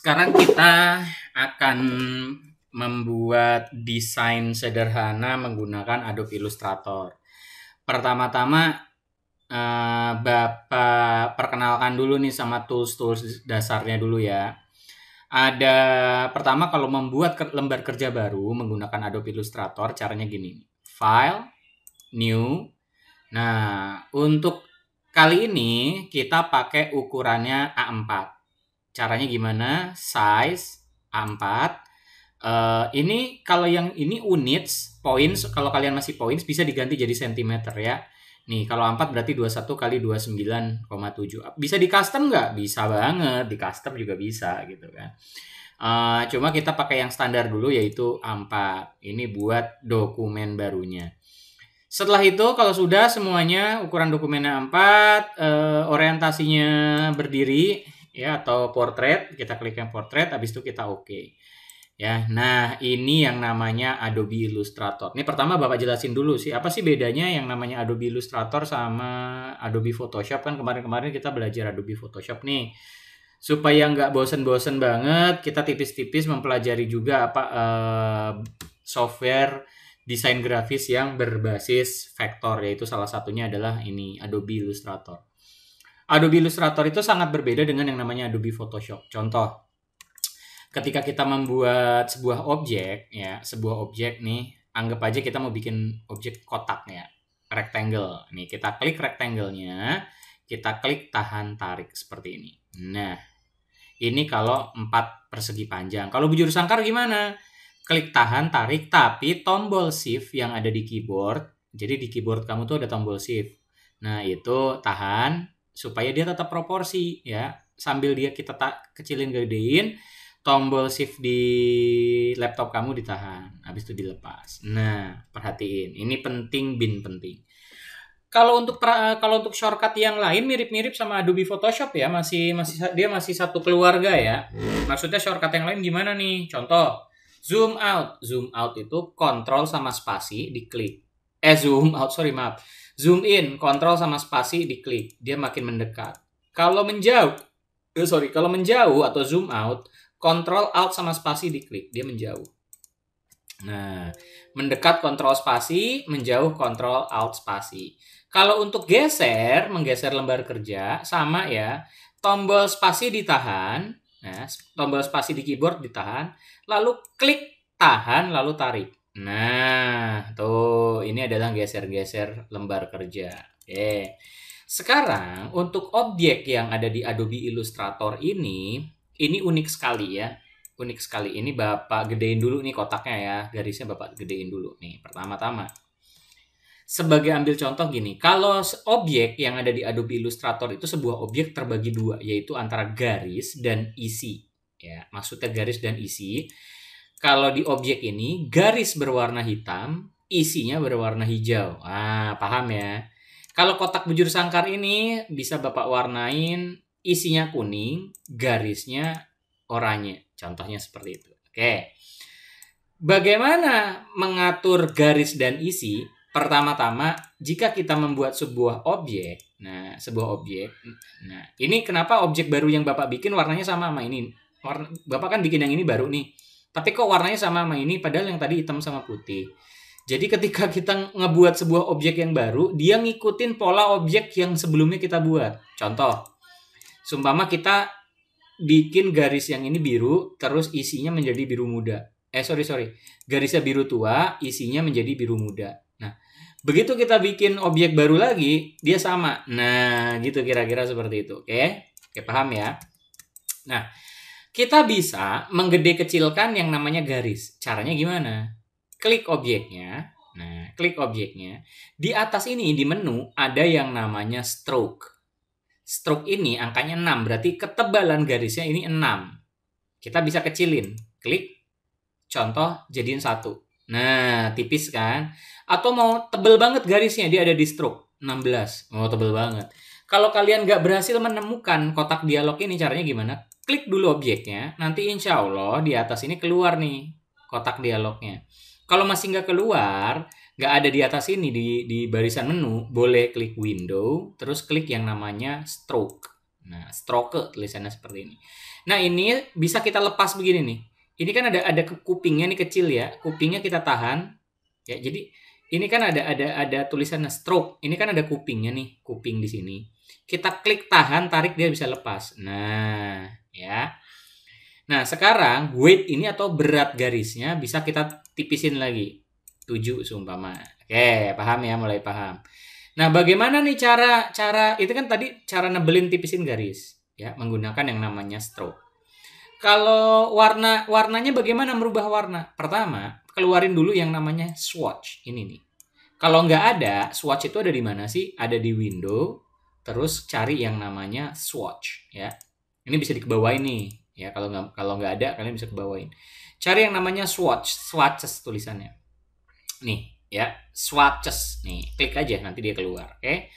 Sekarang kita akan membuat desain sederhana menggunakan Adobe Illustrator. Pertama-tama Bapak perkenalkan dulu nih sama tools-tools dasarnya dulu ya. Ada pertama kalau membuat lembar kerja baru menggunakan Adobe Illustrator caranya gini. File, New. Nah, untuk kali ini kita pakai ukurannya A4. Caranya gimana? Size A4. Ini kalau yang ini units, points, kalau kalian masih points bisa diganti jadi centimeter ya. Nih, kalau A4 berarti 21 kali 29,7. Bisa di custom nggak? Bisa banget, di custom juga bisa gitu kan. Cuma kita pakai yang standar dulu yaitu A4. Ini buat dokumen barunya. Setelah itu kalau sudah semuanya ukuran dokumennya A4, orientasinya berdiri ya atau portrait, kita klik yang portrait, habis itu kita oke. Ya, nah ini yang namanya Adobe Illustrator. Ini pertama Bapak jelasin dulu sih, apa sih bedanya yang namanya Adobe Illustrator sama Adobe Photoshop. Kan kemarin-kemarin kita belajar Adobe Photoshop nih. Supaya nggak bosen-bosen banget, kita tipis-tipis mempelajari juga apa software desain grafis yang berbasis vektor, yaitu salah satunya adalah ini Adobe Illustrator. Adobe Illustrator itu sangat berbeda dengan yang namanya Adobe Photoshop. Contoh, ketika kita membuat sebuah objek ya, sebuah objek nih, anggap aja kita mau bikin objek kotak ya, rectangle. Nih, kita klik rectangle-nya, kita klik tahan tarik seperti ini. Nah, ini kalau 4 persegi panjang. Kalau bujur sangkar gimana? Klik tahan tarik, tapi tombol shift yang ada di keyboard, jadi di keyboard kamu tuh ada tombol shift. Nah, itu tahan supaya dia tetap proporsi ya. Sambil dia kita kecilin gedein, tombol shift di laptop kamu ditahan, habis itu dilepas. Nah, perhatiin, ini penting penting. Kalau untuk shortcut yang lain mirip-mirip sama Adobe Photoshop ya, dia masih satu keluarga ya. Maksudnya shortcut yang lain gimana nih? Contoh, zoom out. Zoom out itu kontrol sama spasi diklik. Zoom out, maaf. Zoom in, kontrol sama spasi diklik. Dia makin mendekat. Kalau menjauh atau zoom out, Ctrl Alt sama spasi diklik, dia menjauh. Nah, mendekat Ctrl spasi, menjauh Ctrl Alt spasi. Kalau untuk menggeser lembar kerja, sama ya. Tombol spasi ditahan, nah, tombol spasi di keyboard ditahan, lalu klik tahan, lalu tarik. Nah, tuh, ini adalah geser-geser lembar kerja. Oke. Sekarang, untuk objek yang ada di Adobe Illustrator ini unik sekali ya. Unik sekali. Ini Bapak gedein dulu nih kotaknya ya. Garisnya Bapak gedein dulu nih. Pertama-tama. Sebagai ambil contoh gini. Kalau objek yang ada di Adobe Illustrator itu sebuah objek terbagi dua. Yaitu antara garis dan isi. Ya, maksudnya garis dan isi. Kalau di objek ini garis berwarna hitam, isinya berwarna hijau. Paham ya? Kalau kotak bujur sangkar ini bisa Bapak warnain isinya kuning, garisnya oranye. Contohnya seperti itu. Oke. Bagaimana mengatur garis dan isi? Pertama-tama, jika kita membuat sebuah objek, ini kenapa objek baru yang Bapak bikin warnanya sama ini? Bapak kan bikin yang ini baru nih. Tapi kok warnanya sama ini, padahal yang tadi hitam sama putih. Jadi ketika kita ngebuat sebuah objek yang baru, dia ngikutin pola objek yang sebelumnya kita buat. Contoh, seumpama kita bikin garis yang ini biru, terus isinya menjadi biru muda. Garisnya biru tua, isinya menjadi biru muda. Nah, begitu kita bikin objek baru lagi, dia sama. Nah, gitu kira-kira seperti itu. Oke, paham ya? Nah, kita bisa menggede kecilkan yang namanya garis. Caranya gimana? Klik objeknya. Nah, klik objeknya. Di atas ini, di menu, ada yang namanya stroke. Stroke ini angkanya 6, berarti ketebalan garisnya ini 6. Kita bisa kecilin. Klik, contoh, jadiin 1. Nah, tipis kan? Atau mau tebel banget garisnya, dia ada di stroke, 16. Oh, tebel banget. Kalau kalian nggak berhasil menemukan kotak dialog ini, caranya gimana? Klik dulu objeknya, nanti insya Allah di atas ini keluar nih kotak dialognya. Kalau masih nggak keluar, nggak ada di atas ini di barisan menu, boleh klik window, terus klik yang namanya stroke. Nah, stroke tulisannya seperti ini. Nah, ini bisa kita lepas begini nih. Ini kan ada kupingnya nih kecil ya. Kupingnya kita tahan. Ya, jadi ini kan ada tulisannya stroke. Ini kan ada kupingnya nih, kuping di sini. Kita klik tahan, tarik dia bisa lepas. Nah, ya. Nah, sekarang weight ini atau berat garisnya bisa kita tipisin lagi. 7 seumpama. Oke, paham ya, mulai paham. Nah, bagaimana nih cara itu kan tadi cara nebelin tipisin garis ya, menggunakan yang namanya stroke. Kalau warnanya bagaimana merubah warna? Pertama, keluarin dulu yang namanya swatch. Ini nih. Kalau nggak ada, swatch itu ada di mana sih? Ada di window, terus cari yang namanya swatch ya. Ini bisa dikebawain nih ya, kalau nggak ada kalian bisa kebawain. Cari yang namanya swatches tulisannya. Nih, ya, swatches. Nih, klik aja nanti dia keluar, oke?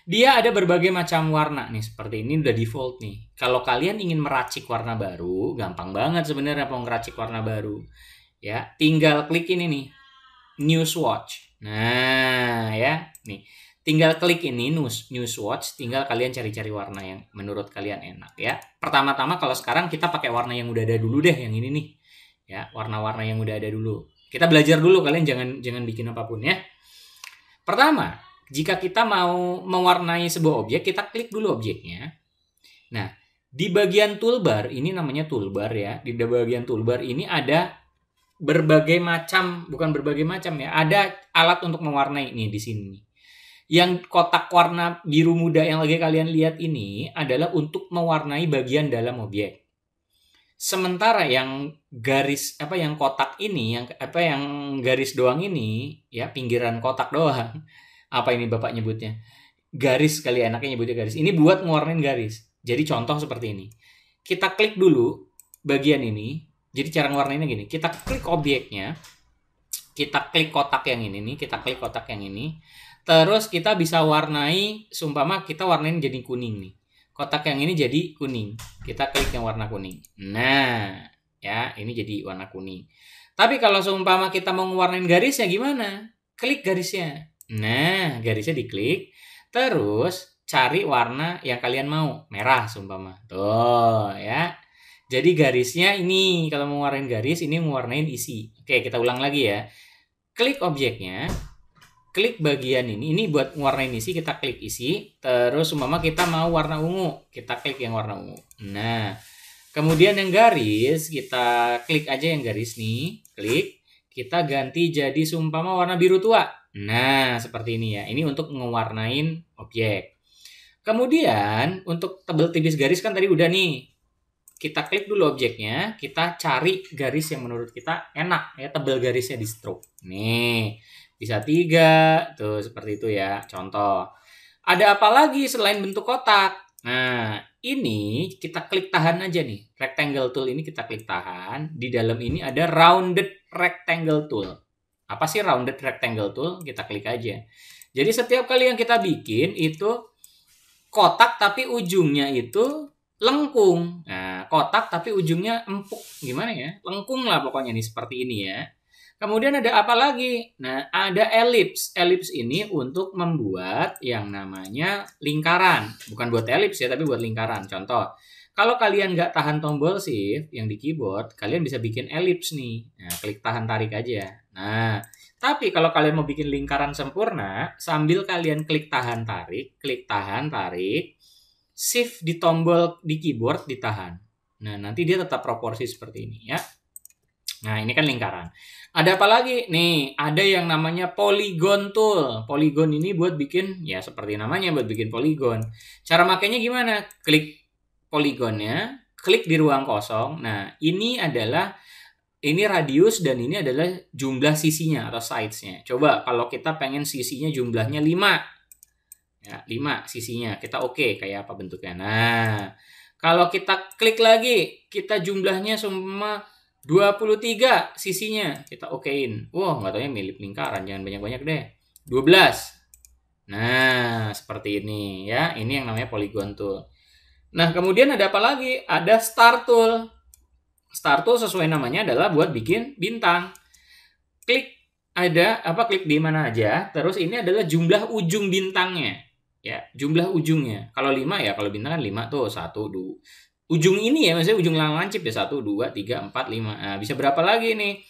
Dia ada berbagai macam warna nih, seperti ini udah default nih. Kalau kalian ingin meracik warna baru, gampang banget sebenarnya mau ngeracik warna baru. Ya, tinggal klik ini nih, new swatch. Nah, ya, nih. Tinggal klik ini new swatch, tinggal kalian cari-cari warna yang menurut kalian enak ya. Pertama-tama kalau sekarang kita pakai warna yang udah ada dulu deh, yang ini nih. Ya, warna-warna yang udah ada dulu. Kita belajar dulu, kalian jangan bikin apapun ya. Pertama, jika kita mau mewarnai sebuah objek, kita klik dulu objeknya. Nah, di bagian toolbar, ini namanya toolbar ya. Di bagian toolbar ini ada berbagai macam, bukan berbagai macam ya. Ada alat untuk mewarnai nih di sini. Yang kotak warna biru muda yang lagi kalian lihat ini adalah untuk mewarnai bagian dalam objek. Sementara yang garis yang kotak ini, yang garis doang ini, ya pinggiran kotak doang. Apa ini Bapak nyebutnya? Garis kali enaknya nyebutnya garis. Ini buat ngewarnain garis. Jadi contoh seperti ini. Kita klik dulu bagian ini. Jadi cara ngewarnainnya gini. Kita klik objeknya. Kita klik kotak yang ini nih. Kita klik kotak yang ini. Terus kita bisa warnai, seumpama kita warnain jadi kuning nih. Kotak yang ini jadi kuning. Kita klik yang warna kuning. Nah, ya ini jadi warna kuning. Tapi kalau seumpama kita mau ngewarnain garisnya gimana? Klik garisnya. Nah, garisnya diklik. Terus cari warna yang kalian mau. Merah seumpama. Tuh, ya. Jadi garisnya ini, kalau mau warnain garis, ini mewarnain isi. Oke, kita ulang lagi ya. Klik objeknya. Klik bagian ini buat warnain isi, kita klik isi, terus umpama kita mau warna ungu, kita klik yang warna ungu. Nah, kemudian yang garis, kita klik aja yang garis nih, klik, kita ganti jadi seumpama warna biru tua. Nah, seperti ini ya, ini untuk mewarnain objek. Kemudian, untuk tebal tipis garis kan tadi udah nih, kita klik dulu objeknya, kita cari garis yang menurut kita enak, ya tebal garisnya di stroke. Nih, bisa 3, tuh seperti itu ya, contoh. Ada apa lagi selain bentuk kotak? Nah, ini kita klik tahan aja nih. Rectangle tool ini kita klik tahan. Di dalam ini ada rounded rectangle tool. Apa sih rounded rectangle tool? Kita klik aja. Jadi setiap kali yang kita bikin itu kotak tapi ujungnya itu lengkung. Nah, kotak tapi ujungnya empuk. Gimana ya? Lengkung lah pokoknya nih, seperti ini ya. Kemudian ada apa lagi? Nah, ada ellipse. Ellipse ini untuk membuat yang namanya lingkaran. Bukan buat ellipse ya, tapi buat lingkaran. Contoh, kalau kalian nggak tahan tombol shift yang di keyboard, kalian bisa bikin ellipse nih. Nah, klik tahan tarik aja. Nah, tapi kalau kalian mau bikin lingkaran sempurna, sambil kalian klik tahan tarik, shift di tombol di keyboard ditahan. Nah, nanti dia tetap proporsi seperti ini ya. Nah, ini kan lingkaran. Ada apa lagi? Nih, ada yang namanya polygon tool. Polygon ini buat bikin, ya seperti namanya, buat bikin polygon. Cara makainya gimana? Klik polygonnya, klik di ruang kosong. Nah, ini radius dan ini adalah jumlah sisinya atau sides-nya. Coba kalau kita pengen sisinya jumlahnya 5. Ya, 5 sisinya. Kita oke, kayak apa bentuknya. Nah, kalau kita klik lagi, kita jumlahnya semua 23 sisinya, kita okein. Wah, nggak taunya mirip lingkaran, jangan banyak-banyak deh. 12. Nah, seperti ini ya. Ini yang namanya polygon tool. Nah, kemudian ada apa lagi? Ada star tool. Star tool sesuai namanya adalah buat bikin bintang. Klik di mana aja. Terus ini adalah jumlah ujung bintangnya. ya, jumlah ujungnya. Kalau 5 ya, kalau bintang kan 5 tuh, 1, 2. Ujung ini ya, maksudnya ujung lancip ya, 1, 2, 3, 4, 5. Nah, bisa berapa lagi nih?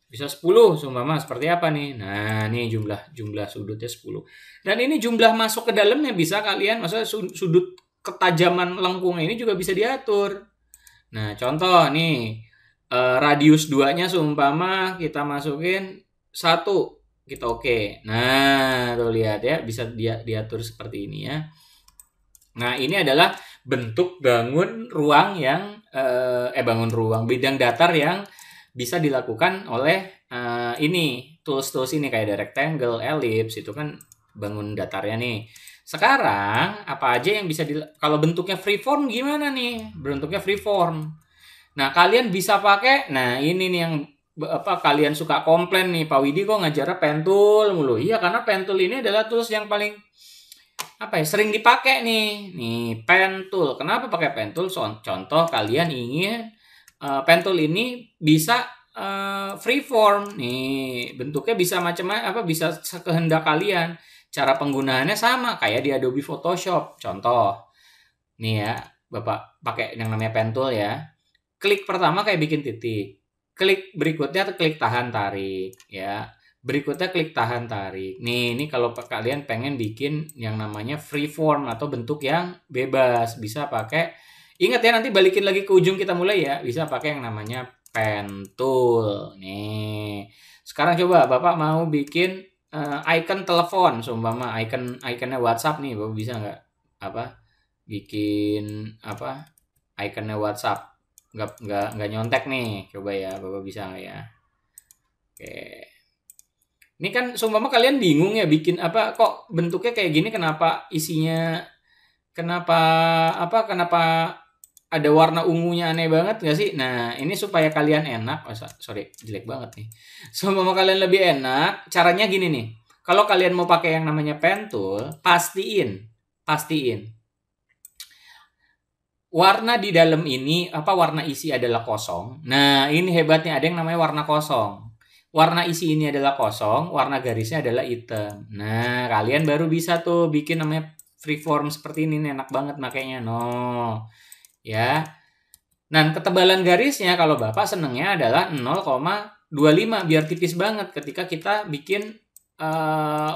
Bisa 10, seumpama seperti apa nih? Nah, nih jumlah sudutnya 10. Dan ini jumlah masuk ke dalamnya bisa kalian, maksudnya sudut ketajaman lengkungnya ini juga bisa diatur. Nah, contoh nih, radius 2-nya seumpama kita masukin 1, kita oke. Nah, tuh lihat ya, bisa diatur seperti ini ya. Nah, ini adalah bentuk bangun ruang yang bangun ruang bidang datar yang bisa dilakukan oleh ini tools-tools ini kayak rectangle, ellipse itu kan bangun datarnya nih. Sekarang apa aja yang bisa kalau bentuknya freeform gimana nih? Bentuknya freeform. Nah, kalian bisa pakai, nah ini nih yang apa kalian suka komplain nih, Pak Widi kok ngajarnya pen tool mulu. Iya, karena pen tool ini adalah tools yang paling apa ya, sering dipakai nih. Nih, pen tool. Kenapa pakai pen tool? Contoh kalian ingin pen tool ini bisa freeform. Nih, bentuknya bisa macam-macam apa bisa sekehendak kalian. Cara penggunaannya sama kayak di Adobe Photoshop. Contoh. Nih ya, Bapak pakai yang namanya pen tool ya. Klik pertama kayak bikin titik. Klik berikutnya klik tahan tarik ya. Berikutnya klik tahan tarik. Nih, ini kalau kalian pengen bikin yang namanya freeform atau bentuk yang bebas, bisa pakai. Ingat ya, nanti balikin lagi ke ujung kita mulai ya. Bisa pakai yang namanya pen tool. Nih. Sekarang coba Bapak mau bikin icon telepon, seumpama iconnya WhatsApp nih, Bapak bisa nggak apa bikin apa ikonnya WhatsApp nggak nyontek nih, coba ya Bapak bisa nggak ya? Oke, ini kan seumpama kalian bingung ya bikin apa kok bentuknya kayak gini, kenapa isinya kenapa kenapa ada warna ungunya aneh banget nggak sih? Nah, ini supaya kalian enak. Oh, sorry, jelek banget nih. Seumpama kalian lebih enak, caranya gini nih. Kalau kalian mau pakai yang namanya pen tool, pastiin warna di dalam ini apa warna isi adalah kosong. Nah, ini hebatnya ada yang namanya warna kosong. Warna isi ini adalah kosong, warna garisnya adalah hitam. Nah, kalian baru bisa tuh bikin namanya freeform seperti ini nih, enak banget makanya. No. Ya. Dan ketebalan garisnya kalau Bapak senengnya adalah 0,25 biar tipis banget ketika kita bikin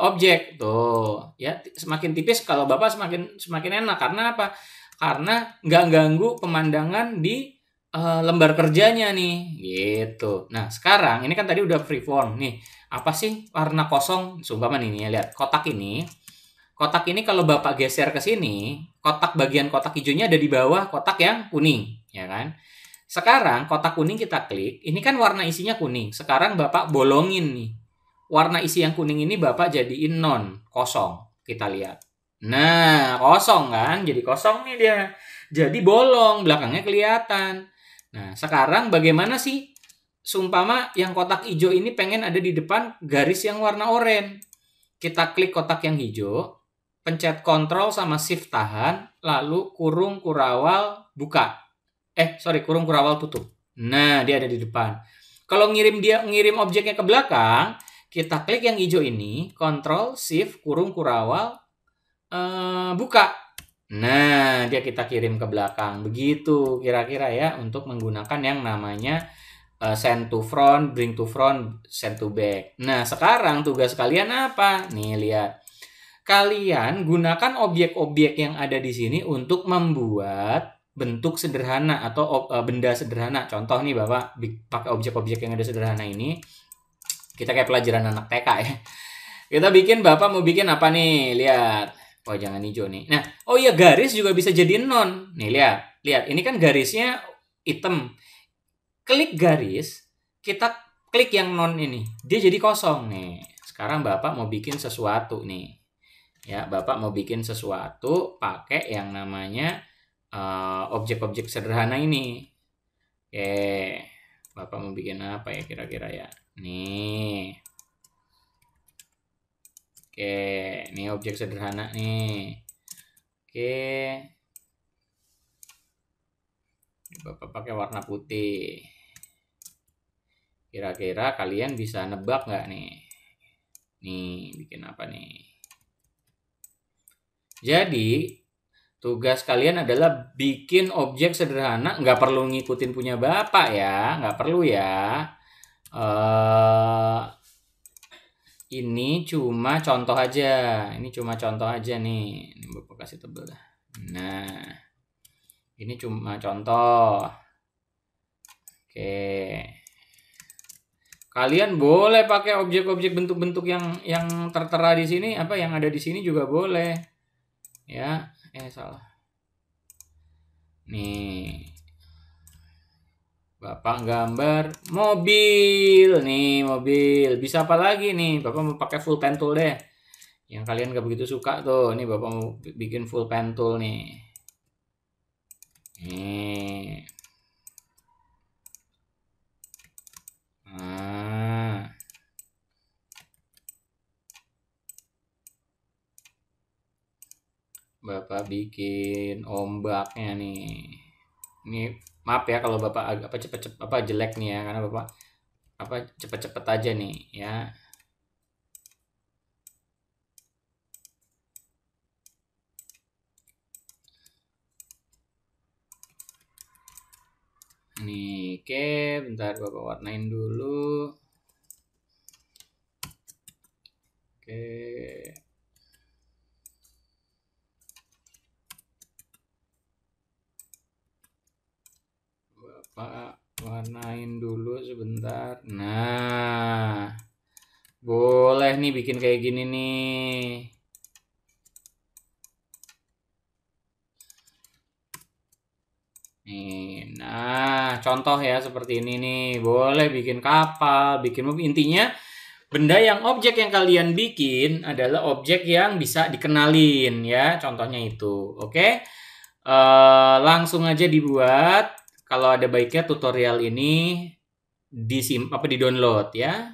objek tuh ya, semakin tipis kalau Bapak semakin enak. Karena apa? Karena nggak ganggu pemandangan di lembar kerjanya nih gitu. Nah, sekarang ini kan tadi udah freeform nih, apa sih warna kosong? Sumpah nih lihat kotak ini. Kotak ini kalau Bapak geser ke sini, bagian kotak hijaunya ada di bawah kotak yang kuning, ya kan? Sekarang kotak kuning kita klik, ini kan warna isinya kuning. Sekarang Bapak bolongin nih. Warna isi yang kuning ini Bapak jadiin non, kosong. Kita lihat. Nah, kosong kan? Jadi kosong nih dia. Jadi bolong, belakangnya kelihatan. Nah, sekarang bagaimana sih? Sumpama yang kotak hijau ini pengen ada di depan garis yang warna oranye. Kita klik kotak yang hijau, pencet Ctrl sama Shift tahan, lalu kurung kurawal buka. Kurung kurawal tutup. Nah, dia ada di depan. Kalau ngirim objeknya ke belakang, kita klik yang hijau ini, Ctrl Shift kurung kurawal buka. Nah, dia kita kirim ke belakang. Begitu kira-kira ya untuk menggunakan yang namanya send to front, bring to front, send to back. Nah, sekarang tugas kalian apa? Nih, lihat. Kalian gunakan objek-objek yang ada di sini untuk membuat bentuk sederhana atau benda sederhana. Contoh nih Bapak pakai objek-objek yang ada sederhana ini. Kita kayak pelajaran anak TK ya. Kita bikin, Bapak mau bikin apa nih? Lihat. Oh, jangan hijau nih. Nah, oh iya, garis juga bisa jadi non. Nih, lihat. Lihat, ini kan garisnya hitam. Klik garis, kita klik yang non ini. Dia jadi kosong nih. Sekarang Bapak mau bikin sesuatu nih. Ya, Bapak mau bikin sesuatu pakai yang namanya objek-objek sederhana ini. Oke. Bapak mau bikin apa ya kira-kira ya? Nih. Oke, ini objek sederhana nih. Oke. Bapak pakai warna putih. Kira-kira kalian bisa nebak nggak nih? Nih, bikin apa nih? Jadi tugas kalian adalah bikin objek sederhana, nggak perlu ngikutin punya bapak ya, nggak perlu ya. Ini cuma contoh aja, nih. Ini bapak kasih tebel dah. Nah, ini cuma contoh. Oke. Kalian boleh pakai objek-objek bentuk-bentuk yang tertera di sini, yang ada di sini juga boleh. Ya, salah. Nih. Bapak gambar mobil nih, mobil. Bisa apa lagi nih? Bapak mau pakai full pen tool deh. Yang kalian gak begitu suka tuh. Ini Bapak mau bikin full pen tool nih. Nih. Nah. Bapak bikin ombaknya nih. Ini maaf ya kalau Bapak agak cepet-cepet jelek nih ya, karena Bapak cepet-cepet aja nih ya. Nih, oke, bentar Bapak warnain dulu. Oke. Bapak warnain dulu sebentar. Nah, boleh nih bikin kayak gini nih. Nih, nah contoh ya seperti ini nih. Boleh bikin kapal, bikin mobil. Intinya benda objek yang kalian bikin adalah objek yang bisa dikenalin ya. Contohnya itu. Oke. Langsung aja dibuat. Kalau ada baiknya tutorial ini di download ya.